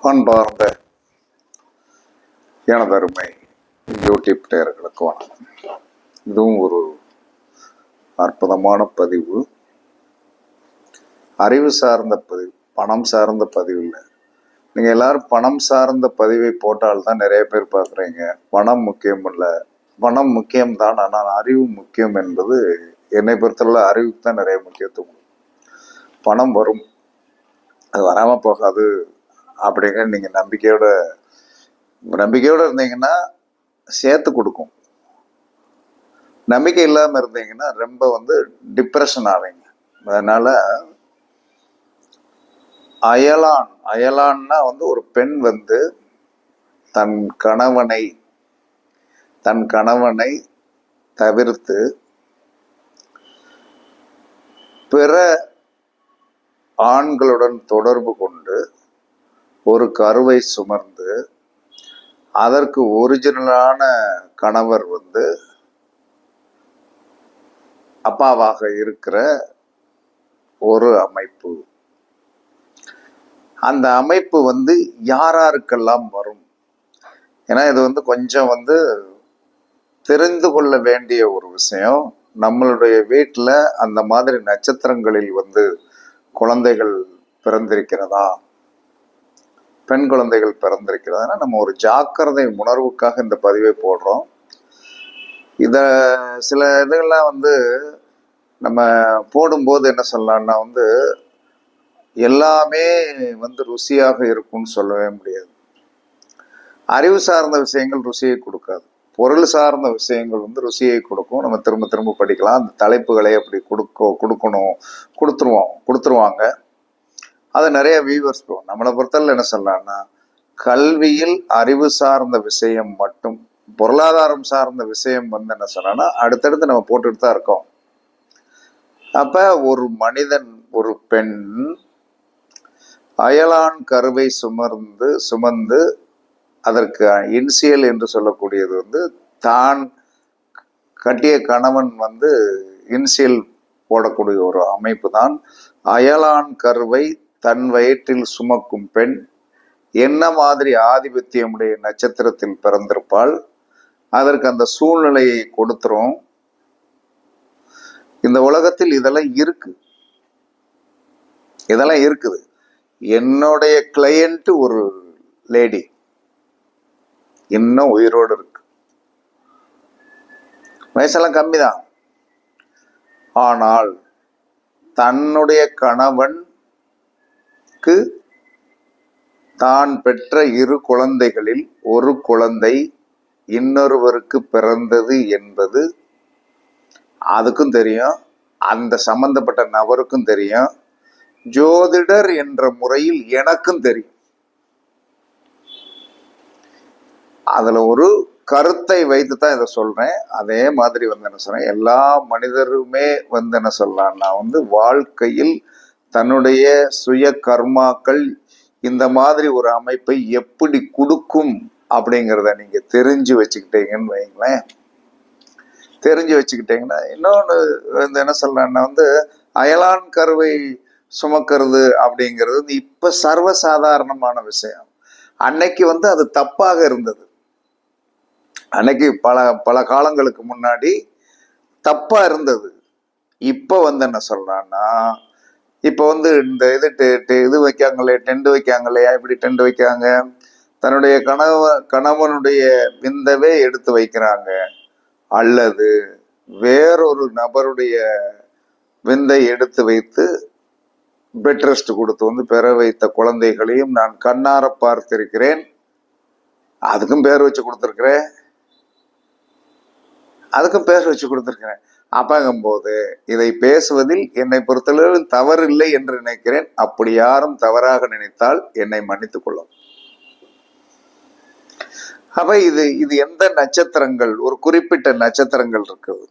அன்பார்ந்த எனதருமை யூடியூப் நேயர்களுக்கு வணக்கம். இதுவும் ஒரு அற்புதமான பதிவு, அறிவு சார்ந்த பதிவு, பணம் சார்ந்த பதிவு இல்லை. நீங்கள் எல்லாரும் பணம் சார்ந்த பதிவை போட்டால்தான் நிறைய பேர் பார்க்குறீங்க. பணம் முக்கியம் இல்லை, பணம் முக்கியம்தான், ஆனால் அறிவு முக்கியம் என்பது என்னை பொறுத்தவரை அறிவுக்கு தான் நிறைய முக்கியத்துவம். பணம் வரும், அது வராமல் போகாது அப்படிங்கிற நீங்கள் நம்பிக்கையோடு இருந்தீங்கன்னா சேர்த்து கொடுக்கும். நம்பிக்கை இல்லாமல் இருந்தீங்கன்னா ரொம்ப டிப்ரெஷன் ஆவீங்க. அதனால அயலான்னா ஒரு பெண் தன் கணவனை தவிர்த்து பிற ஆண்களுடன் தொடர்பு கொண்டு ஒரு கருவை சுமர்ந்து அதற்கு ஒரிஜினலான கணவர் அப்பாவாக இருக்கிற ஒரு அமைப்பு. அந்த அமைப்பு யாராருக்கெல்லாம் வரும்? ஏன்னா இது கொஞ்சம் தெரிந்து கொள்ள வேண்டிய ஒரு விஷயம். நம்மளுடைய வீட்டில் அந்த மாதிரி நட்சத்திரங்களில் குழந்தைகள் பிறந்திருக்கிறதா, பெண் குழந்தைகள் பிறந்திருக்கிறதுனா நம்ம ஒரு ஜாக்கிரதை உணர்வுக்காக இந்த பதிவை போடுறோம். சில இதுகள்லாம் நம்ம போடும்போது என்ன சொல்லலாம்னா எல்லாமே ருசியாக இருக்கும்னு சொல்லவே முடியாது. அறிவு சார்ந்த விஷயங்கள் ருசியை கொடுக்காது, பொருள் சார்ந்த விஷயங்கள் ருசியை கொடுக்கும். நம்ம திரும்ப திரும்ப படிக்கலாம். அந்த தலைப்புகளை அப்படி கொடுத்துருவாங்க. அது நிறைய வியூவர்ஸ் போகும். நம்மளை பொறுத்தவரை என்ன சொல்லலாம்னா, கல்வியில் அறிவு சார்ந்த விஷயம் மட்டும், பொருளாதாரம் சார்ந்த விஷயம் என்ன சொல்லலாம்னா அடுத்தடுத்து நம்ம போட்டுட்டு தான் இருக்கோம். அப்ப ஒரு மனிதன், ஒரு பெண் அயலான் கருவை சுமந்து அதற்கு இன்சியல் என்று சொல்லக்கூடியது தான் கட்டிய கணவன் இன்சியல் போடக்கூடிய ஒரு அமைப்பு தான். அயலான் கருவை தன் வயிற்றில் சுமக்கும் பெண் என்ன மாதிரி ஆதிபத்தியமுடைய நட்சத்திரத்தில் பிறந்திருப்பாள், அதற்கு அந்த சூழ்நிலையை கொடுத்துரும். இந்த உலகத்தில் இதெல்லாம் இருக்குது. என்னுடைய கிளையண்ட் ஒரு லேடி இன்னும் உயிரோடு இருக்கு. வயசெல்லாம் கம்மிதான். ஆனால் தன்னுடைய கணவன் தான் பெற்ற 2 குழந்தைகளில் ஒரு குழந்தை இன்னொருவருக்கு பிறந்தது என்பது அதுக்கும் தெரியும், அந்த சம்பந்தப்பட்ட நபருக்கும் தெரியும், ஜோதிடர் என்ற முறையில் எனக்கும் தெரியும். அதுல ஒரு கருத்தை வைத்து தான் இதை சொல்றேன். அதே மாதிரி என்ன சொல்றேன், எல்லா மனிதருமே என்ன சொல்லலாம்னா வாழ்க்கையில் தன்னுடைய சுய கர்மாக்கள் இந்த மாதிரி ஒரு அமைப்பை எப்படி கொடுக்கும் அப்படிங்கிறத நீங்க தெரிஞ்சு வச்சுக்கிட்டீங்கன்னு வைங்களேன். தெரிஞ்சு வச்சுக்கிட்டீங்கன்னா இன்னொன்று என்ன சொல்றேன்னா அயலான் கருவை சுமக்கிறது அப்படிங்கிறது இப்ப சர்வசாதாரணமான விஷயம். அன்னைக்கு அது தப்பாக இருந்தது. அன்னைக்கு பல காலங்களுக்கு முன்னாடி தப்பா இருந்தது. இப்ப என்ன சொல்றான்னா, இப்ப இந்த இது வைக்காங்களே, டென்ட் வைக்காங்களையா, இப்படி டென்ட் வைக்காங்க, தன்னுடைய கணவனுடைய விந்தவே எடுத்து வைக்கிறாங்க, அல்லது வேறொரு நபருடைய விந்தை எடுத்து வைத்து பெட் ரெஸ்ட் கொடுத்து பெற வைத்த குழந்தைகளையும் நான் கண்ணார பார்த்திருக்கிறேன். அதுக்கும் பேர் வச்சு கொடுத்துருக்கிறேன். அப்பங்கும்போது இதை பேசுவதில் என்னை பொறுத்தளவில் தவறு இல்லை என்று நினைக்கிறேன். அப்படி யாரும் தவறாக நினைத்தால் என்னை மன்னித்துக் கொள்ளும். அப்ப இது எந்த நட்சத்திரங்கள், ஒரு குறிப்பிட்ட நட்சத்திரங்கள் இருக்குது.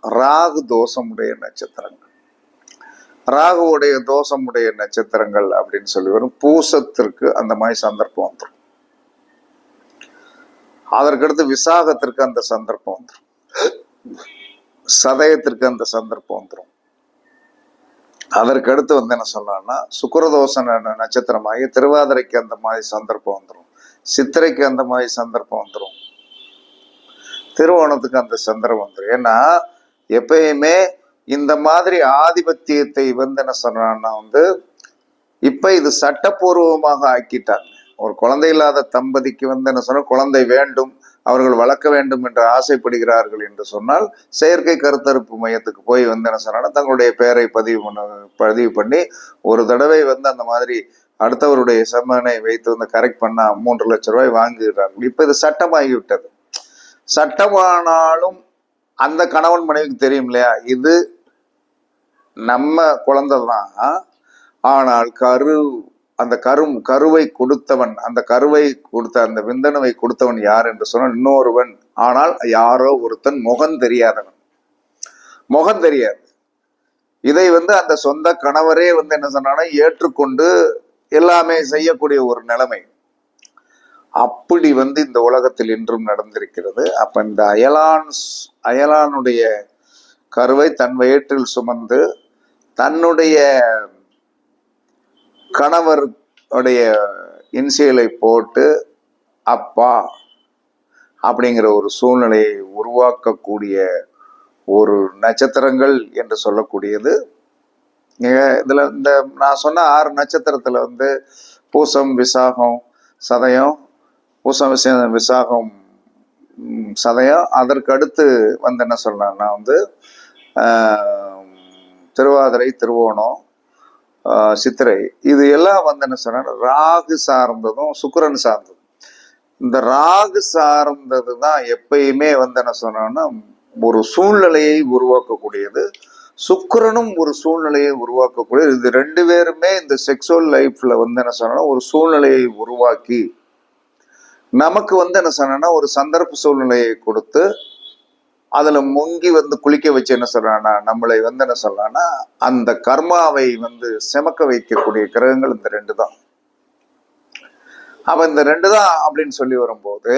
ராகு தோஷமுடைய நட்சத்திரங்கள், ராகுவுடைய தோஷமுடைய நட்சத்திரங்கள் அப்படின்னு சொல்லி வரும். பூசத்திற்கு அந்த மாதிரி சந்தர்ப்பம் வந்துடும். அதற்கடுத்து விசாகத்திற்கு அந்த சந்தர்ப்பம் வந்துடும். சதயத்திற்கு அந்த சந்தர்ப்பம் வந்துடும். அதற்கு அடுத்து என்ன சொல்லலாம்னா, சுக்கிரதோஷ நட்சத்திரமாகி திருவாதிரைக்கு அந்த மாதிரி சந்தர்ப்பம் வந்துடும், சித்திரைக்கு அந்த மாதிரி சந்தர்ப்பம் வந்துடும், திருவோணத்துக்கு அந்த சந்தர்ப்பம் வந்துடும். ஏன்னா எப்பயுமே இந்த மாதிரி ஆதிபத்தியத்தை என்ன சொல்றான்னா இப்ப இது சட்டப்பூர்வமாக ஆக்கிட்டாங்க. ஒரு குழந்தை இல்லாத தம்பதிக்கு என்ன சொன்னா, குழந்தை வேண்டும், அவர்கள் வளர்க்க வேண்டும் என்று ஆசைப்படுகிறார்கள் என்று சொன்னால் செயற்கை கருத்தரிப்பு மையத்துக்கு போய் என்ன சொன்னா, தங்களுடைய பெயரை பதிவு பண்ணி ஒரு தடவை அந்த மாதிரி அடுத்தவருடைய செம்மனை வைத்து கரெக்ட் பண்ணா 3 லட்சம் ரூபாய் வாங்குகிறார்கள். இப்ப இது சட்டமாகிவிட்டது. சட்டமானாலும் அந்த கணவன் மனைவிக்கு தெரியும் இல்லையா, இது நம்ம குழந்தை தான். ஆனால் அந்த கருவை கொடுத்தவன், அந்த கருவை கொடுத்த அந்த விந்தணுவை கொடுத்தவன் யார் என்று சொன்னால் இன்னொருவன். ஆனால் யாரோ ஒருத்தன், முகம் தெரியாதவன், முகம் தெரியாது. இதை அந்த சொந்த கணவரே என்ன சொன்னா ஏற்றுக்கொண்டு எல்லாமே செய்யக்கூடிய ஒரு நிலைமை. அப்படி இந்த உலகத்தில் இன்றும் நடந்திருக்கிறது. அப்ப இந்த அயலானுடைய கருவை தன் வயிற்றில் சுமந்து தன்னுடைய கணவருடைய இன்சியலை போட்டு அப்பா அப்படிங்கிற ஒரு சூழ்நிலையை உருவாக்கக்கூடிய ஒரு நட்சத்திரங்கள் என்று சொல்லக்கூடியது. இதுல நான் சொன்ன 6 நட்சத்திரத்துல பூசம், விசாகம், சதயம், பூசம், விசாகம், சதயம். அதற்கு அடுத்து என்ன சொல்லலாம்னா திருவாதிரை, திருவோணம், சித்திரை. இது எல்லாம் என்ன சொன்னா ராகு சார்ந்ததும் சுக்கிரன் சார்ந்ததும். இந்த ராகு சார்ந்தது தான் எப்பயுமே என்ன சொன்னா ஒரு சூழ்நிலையை உருவாக்கக்கூடியது. சுக்கிரனும் ஒரு சூழ்நிலையை உருவாக்கக்கூடியது. இது 2 பேருமே இந்த செக்ஸுவல் லைஃப்ல என்ன சொன்னா ஒரு சூழ்நிலையை உருவாக்கி நமக்கு என்ன சொன்னா ஒரு சந்தர்ப்ப சூழ்நிலையை கொடுத்து அதுல முங்கி குளிக்க வச்சு என்ன சொல்றானா நம்மளை என்ன சொல்றானா அந்த கர்மாவை செமக்க வைக்கக்கூடிய கிரகங்கள் இந்த 2 தான். அப்ப இந்த 2 தான் அப்படின்னு சொல்லி வரும்போது,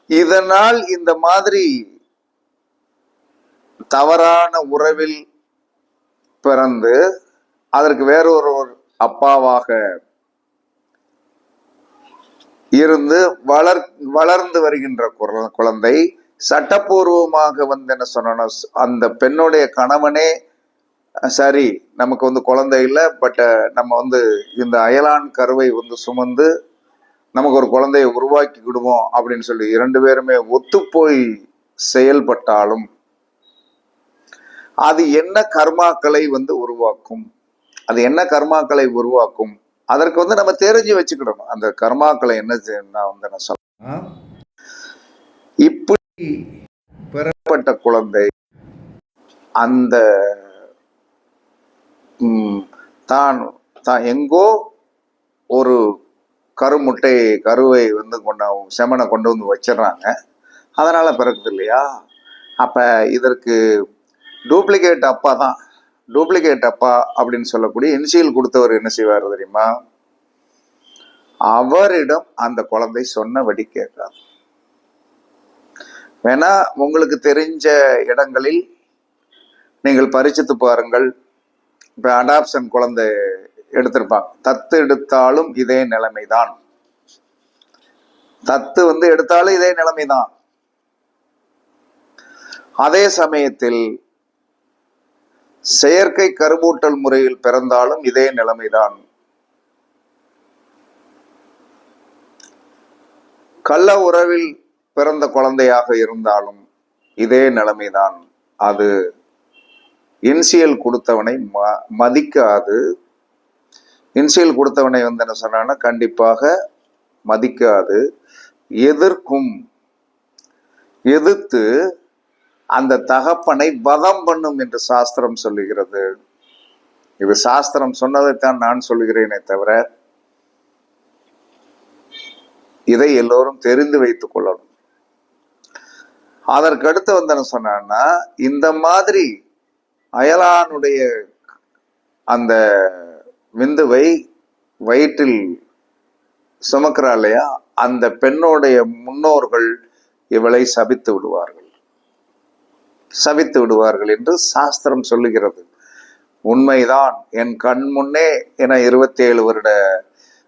இதனால் இந்த மாதிரி தவறான உறவில் பிறந்து அதற்கு வேறொரு அப்பாவாக இருந்து வளர்ந்து வருகின்ற குழந்தை சட்டப்பூர்வமாக என்ன சொன்னா அந்த பெண்ணுடைய கணவனே சரி நமக்கு குழந்தை இல்லை, பட் நம்ம இந்த அயலான் கருவை சுமந்து நமக்கு ஒரு குழந்தையை உருவாக்கி விடுவோம் அப்படின்னு சொல்லி 2 பேருமே ஒத்துப்போய் செயல்பட்டாலும் அது என்ன கர்மாக்களை உருவாக்கும், அது என்ன கர்மாக்களை உருவாக்கும், அதற்கு நம்ம தெரிஞ்சு வச்சுக்கிடணும். அந்த கர்மாக்களை என்ன நான் சொல்ல, இப்படி பெறப்பட்ட குழந்தை அந்த தான் எங்கோ ஒரு கருவை செமனை கொண்டு வச்சிடறாங்க, அதனால பிறக்குது இல்லையா. அப்ப இதற்கு டூப்ளிகேட் அப்பா தான். டூப்ளிகேட் அப்பா அப்படின்னு சொல்லக்கூடிய இனிஷியல் கொடுத்தவர் என்ன செய்வார் தெரியுமா, அவரிடம் அந்த குழந்தை சொன்னபடி கேட்காது. வேணா உங்களுக்கு தெரிஞ்ச இடங்களில் நீங்கள் பரிசித்து பாருங்கள். இப்ப அடாப்ஷன் குழந்தை எடுத்திருப்பாங்க, தத்து எடுத்தாலும் இதே நிலைமைதான், தத்து எடுத்தாலும் இதே நிலைமைதான். அதே சமயத்தில் செயற்கை கருவூட்டல் முறையில் பிறந்தாலும் இதே நிலைமைதான். கள்ள உறவில் பிறந்த குழந்தையாக இருந்தாலும் இதே நிலைமைதான். அது இன்சியல் கொடுத்தவனை மதிக்காது. இன்சியல் கொடுத்தவனை என்ன சொன்னா கண்டிப்பாக மதிக்காது, எதிர்க்கும். எதிர்த்து அந்த தகப்பனை வதம் பண்ணும் என்று சாஸ்திரம் சொல்லுகிறது. இது சாஸ்திரம் சொன்னதைத்தான் நான் சொல்லுகிறேனே தவிர இதை எல்லோரும் தெரிந்து வைத்துக் கொள்ளணும். அதற்கடுத்து என்ன சொன்னா இந்த மாதிரி அயலானுடைய அந்த விந்துவை வயிற்றில் சுமக்கிறா இல்லையா, அந்த பெண்ணுடைய முன்னோர்கள் இவளை சபித்து விடுவார்கள் என்று சாஸ்திரம் சொல்லுகிறது. உண்மைதான் என் கண் முன்னே என 27 வருட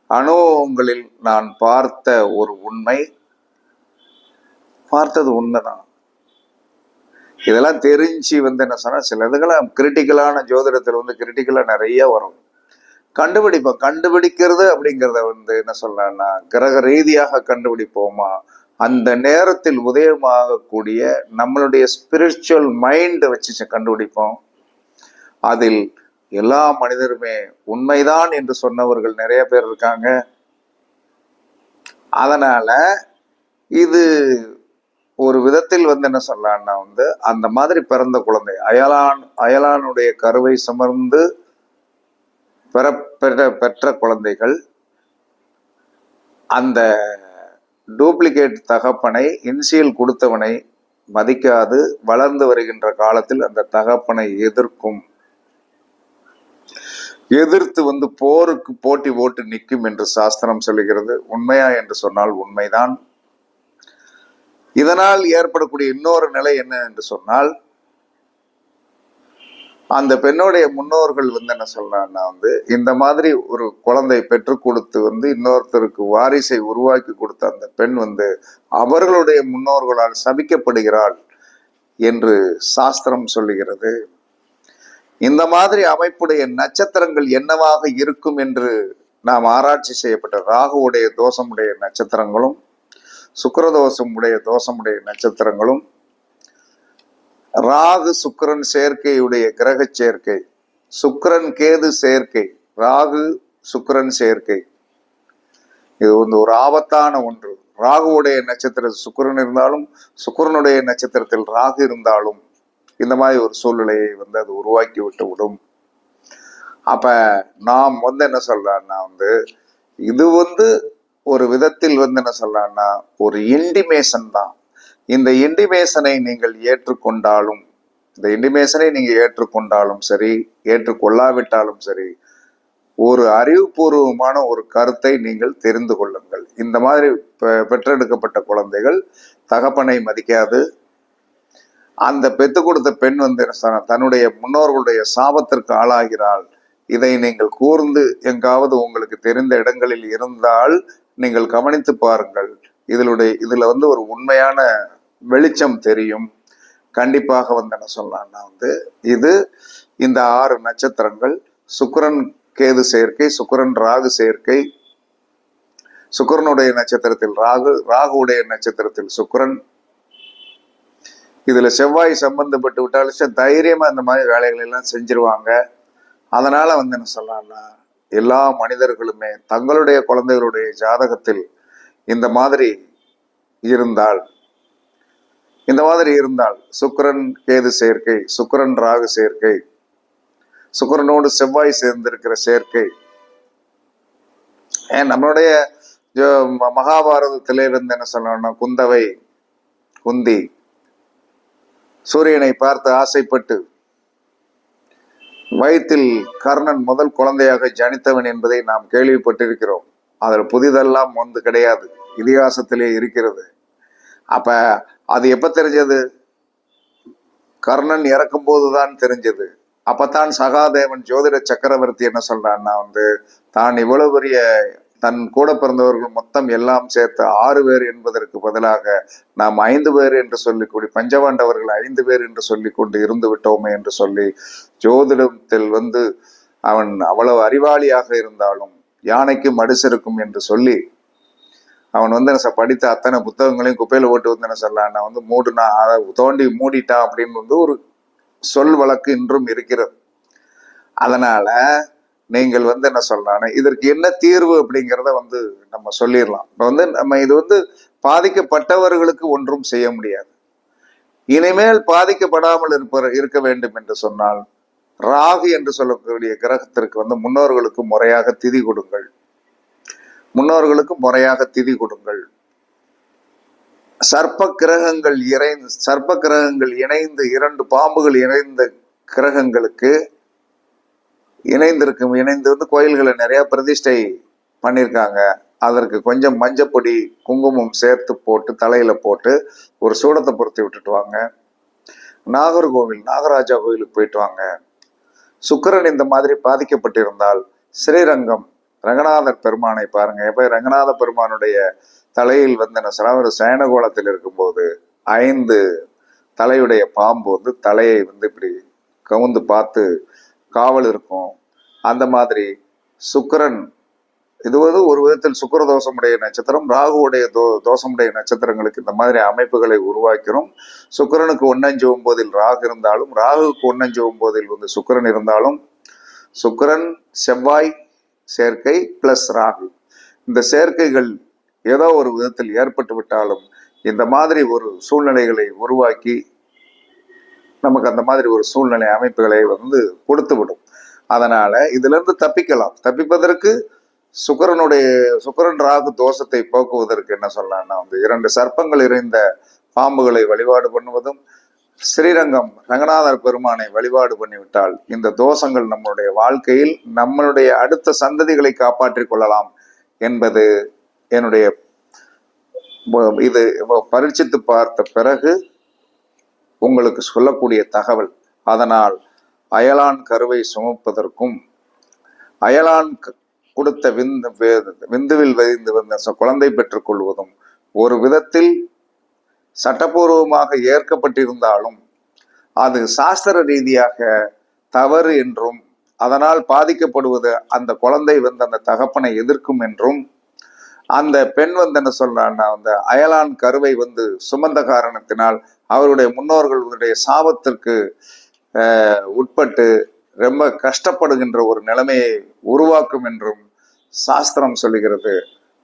அனுபவங்களில் நான் பார்த்த ஒரு உண்மை, பார்த்தது உண்மைதான். இதெல்லாம் தெரிஞ்சு என்ன சொன்னா, சில இதுக்கெல்லாம் கிரிட்டிக்கலான ஜோதிடத்தில் கிரிட்டிக்கலா நிறைய வரும். கண்டுபிடிப்போம். கண்டுபிடிக்கிறது அப்படிங்கிறத என்ன சொல்லலாம்னா, கிரக ரீதியாக கண்டுபிடிப்போமா, அந்த நேரத்தில் உதயமாகக்கூடிய நம்மளுடைய ஸ்பிரிச்சுவல் மைண்ட் வச்சு கண்டுபிடிப்போம். அதில் எல்லா மனிதருமே உண்மைதான் என்று சொன்னவர்கள் நிறைய பேர் இருக்காங்க. அதனால இது ஒரு விதத்தில் என்ன சொல்லலாம்னா, அந்த மாதிரி பிறந்த குழந்தை அயலானுடைய கருவை சுமர்ந்து பெற்ற குழந்தைகள் அந்த டூப்ளிகேட் தகப்பனை, இன்சியல் கொடுத்தவனை மதிக்காது வளர்ந்து வருகின்ற காலத்தில் அந்த தகப்பனை எதிர்த்து போருக்கு போட்டி போட்டு நிற்கும் என்று சாஸ்திரம் சொல்லுகிறது. உண்மையா என்று சொன்னால் உண்மைதான். இதனால் ஏற்படக்கூடிய இன்னொரு நிலை என்ன என்று சொன்னால், அந்த பெண்ணுடைய முன்னோர்கள் என்ன சொல்லலாம்னா, இந்த மாதிரி ஒரு குழந்தை பெற்றுக் கொடுத்து இன்னொருத்தருக்கு வாரிசை உருவாக்கி கொடுத்த அந்த பெண் அவர்களுடைய முன்னோர்களால் சபிக்கப்படுகிறாள் என்று சாஸ்திரம் சொல்லுகிறது. இந்த மாதிரி அமைப்புடைய நட்சத்திரங்கள் என்னவாக இருக்கும் என்று நாம் ஆராய்ச்சி செய்யப்பட்ட ராகுவுடைய தோஷமுடைய நட்சத்திரங்களும், சுக்கிரதோஷமுடைய தோஷமுடைய நட்சத்திரங்களும், ராகு சுக்கிரன் சேர்க்கையுடைய கிரக சேர்க்கை, சுக்கிரன் கேது சேர்க்கை, ராகு சுக்கிரன் சேர்க்கை, இது ஒரு ஆபத்தான ஒன்று. ராகுவுடைய நட்சத்திரத்தில் சுக்கிரன் இருந்தாலும், சுக்கிரனுடைய நட்சத்திரத்தில் ராகு இருந்தாலும் இந்த மாதிரி ஒரு சூழ்நிலையை அது உருவாக்கி விட்டு விடும். அப்ப நாம் என்ன சொல்லலாம்னா, இது ஒரு விதத்தில் என்ன சொல்லலாம்னா ஒரு இன்டிமேஷன் தான். இந்த இன்டிமேஷனை நீங்கள் ஏற்றுக்கொண்டாலும், சரி, ஏற்றுக்கொள்ளாவிட்டாலும் சரி, ஒரு அறிவுபூர்வமான ஒரு கருத்தை நீங்கள் தெரிந்து கொள்ளுங்கள். இந்த மாதிரி பெற்றெடுக்கப்பட்ட குழந்தைகள் தகப்பனை மதிக்காது, அந்த பெத்து கொடுத்த பெண் தன்னுடைய முன்னோர்களுடைய சாபத்திற்கு ஆளாகிறாள். இதை நீங்கள் கூர்ந்து எங்காவது உங்களுக்கு தெரிந்த இடங்களில் இருந்தால் நீங்கள் கவனித்து பாருங்கள். இதுல ஒரு உண்மையான வெளிச்சம் தெரியும். கண்டிப்பாக என்ன சொல்லலாம்னா, இது இந்த 6 நட்சத்திரங்கள், சுக்கிரன் கேது சேர்க்கை, சுக்கிரன் ராகு சேர்க்கை, சுக்கிரனுடைய நட்சத்திரத்தில் ராகு, ராகுவுடைய நட்சத்திரத்தில் சுக்கிரன், இதுல செவ்வாய் சம்பந்தப்பட்டு விட்டாலும் தைரியமா இந்த மாதிரி வேலைகள் எல்லாம் செஞ்சிருவாங்க. அதனால என்ன சொல்லலாம்னா, எல்லா மனிதர்களுமே தங்களுடைய குழந்தைகளுடைய ஜாதகத்தில் இந்த மாதிரி இருந்தால் சுக்கிரன் கேது சேர்க்கை, சுக்கிரன் ராகு சேர்க்கை, சுக்கிரனோடு செவ்வாய் சேர்ந்திருக்கிற சேர்க்கை, நம்மளுடைய மகாபாரதத்திலே என்ன சொல்லணும்னா, குந்தி சூரியனை பார்த்து ஆசைப்பட்டு வயிற்றில் கர்ணன் முதல் குழந்தையாக ஜனித்தவன் என்பதை நாம் கேள்விப்பட்டிருக்கிறோம். அதில் புதிதெல்லாம் கிடையாது, இதிகாசத்திலே இருக்கிறது. அப்ப அது எப்ப தெரிஞ்சது? கர்ணன் இறக்கும் போதுதான் தெரிஞ்சது. அப்பத்தான் சகாதேவன் ஜோதிட சக்கரவர்த்தி என்ன சொல்றான்னா, தான் இவ்வளவு பெரிய தன் கூட பிறந்தவர்கள் மொத்தம் எல்லாம் சேர்த்து 6 பேர் என்பதற்கு பதிலாக நாம் 5 பேர் என்று சொல்லிக்கூடி, பஞ்சபாண்டவர்கள் 5 பேர் என்று சொல்லி கொண்டு இருந்து விட்டோமே என்று சொல்லி, ஜோதிடத்தில் அவன் அவ்வளவு அறிவாளியாக இருந்தாலும் யானைக்கு மடிசிருக்கும் என்று சொல்லி அவன் படித்த அத்தனை புத்தகங்களையும் குப்பையில போட்டு என்ன சொல்லலான்னா, மூடுனா அதை தோண்டி மூடிட்டான் அப்படின்னு ஒரு சொல் வழக்கு இன்றும் இருக்கிறது. அதனால நீங்கள் என்ன சொல்லலாம்னா, இதற்கு என்ன தீர்வு அப்படிங்கிறத நம்ம சொல்லிடலாம். நம்ம இது பாதிக்கப்பட்டவர்களுக்கு ஒன்றும் செய்ய முடியாது. இனிமேல் பாதிக்கப்படாமல் இருக்க வேண்டும் என்று சொன்னால், ராகு என்று சொல்லக்கூடிய கிரகத்திற்கு முன்னோர்களுக்கு முறையாக திதி கொடுங்கள். சர்ப்ப கிரகங்கள் இணைந்து 2 பாம்புகள் இணைந்த கிரகங்களுக்கு இணைந்து கோயில்களை நிறைய பிரதிஷ்டை பண்ணியிருக்காங்க. அதற்கு கொஞ்சம் மஞ்சப்பொடி குங்குமம் சேர்த்து போட்டு தலையில போட்டு ஒரு சூடத்தை பொருத்தி விட்டுட்டு வாங்க. நாகர்கோவில் நாகராஜா கோயிலுக்கு போயிட்டு வாங்க. சுக்கிரன் இந்த மாதிரி பாதிக்கப்பட்டிருந்தால் ஸ்ரீரங்கம் ரங்கநாதர் பெருமானை பாருங்க. எப்ப ரங்கநாத பெருமானுடைய தலையில் வந்து என்ன சொல்ல, ஒரு சயனகோலத்தில் இருக்கும்போது 5 தலையுடைய பாம்பு வந்து தலையை வந்து இப்படி கவுந்து பார்த்து காவல் இருக்கும். அந்த மாதிரி சுக்கிரன் இது வந்து ஒரு விதத்தில் சுக்கிர தோஷமுடைய நட்சத்திரம், ராகுவுடைய தோஷமுடைய நட்சத்திரங்களுக்கு இந்த மாதிரி அமைப்புகளை உருவாக்கிறோம். சுக்கிரனுக்கு 1-5-9 ராகு இருந்தாலும், ராகுக்கு 1-5-9 வந்து சுக்கிரன் இருந்தாலும், சுக்கிரன் செவ்வாய் சேர்க்கை பிளஸ் ராகு, இந்த சேர்க்கைகள் ஏதோ ஒரு விதத்தில் ஏற்பட்டு விட்டாலும் இந்த மாதிரி ஒரு சூழ்நிலைகளை உருவாக்கி நமக்கு அந்த மாதிரி ஒரு சூழ்நிலை அமைப்புகளை வந்து கொடுத்து விடும். அதனால இதுல இருந்து தப்பிக்கலாம். தப்பிப்பதற்கு சுக்கிரன் ராகு தோஷத்தை போக்குவதற்கு என்ன சொல்லலாம்னா வந்து 2 சர்ப்பங்கள் இறைந்த பாம்புகளை வழிபாடு பண்ணுவதும், ஸ்ரீரங்கம் ரங்கநாதர் பெருமானை வழிபாடு பண்ணிவிட்டால் இந்த தோஷங்கள் நம்மளுடைய வாழ்க்கையில் நம்மளுடைய அடுத்த சந்ததிகளை காப்பாற்றிக் கொள்ளலாம் என்பது என்னுடைய இது பரீட்சித்து பார்த்த பிறகு உங்களுக்கு சொல்லக்கூடிய தகவல். அதனால் அயலான் கருவை சுமப்பதற்கும், அயலான் கொடுத்த விந்துவில் வைந்து வந்த குழந்தை பெற்றுக் கொள்வதும் ஒரு விதத்தில் சட்டபூர்வமாக ஏற்கப்பட்டிருந்தாலும் அது சாஸ்திர ரீதியாக தவறு என்றும், அதனால் பாதிக்கப்படுவது அந்த குழந்தை வந்து அந்த தகப்பனை எதிர்க்கும் என்றும், அந்த பெண் வந்து என்ன சொல்றான்னா வந்து அயலான் கருவை வந்து சுமந்த காரணத்தினால் அவருடைய முன்னோர்களுடைய சாபத்திற்கு உட்பட்டு ரொம்ப கஷ்டப்படுகின்ற ஒரு நிலைமையை உருவாக்கும் என்றும் சாஸ்திரம் சொல்லுகிறது.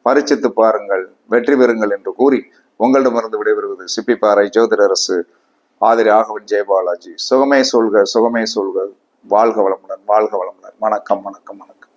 பரீட்சித்து பாருங்கள், வெற்றி பெறுங்கள் என்று கூறி உங்களிடமிருந்து விடைபெறுவது சிப்பிப்பாறை ஜோதிடரசு ஆதிரி ஆகவன் ஜெயபாலாஜி. சுகமே சொல்க, சுகமே சொல்க. வாழ்க வளமுடன், வாழ்க வளமுடன். வணக்கம், வணக்கம், வணக்கம்.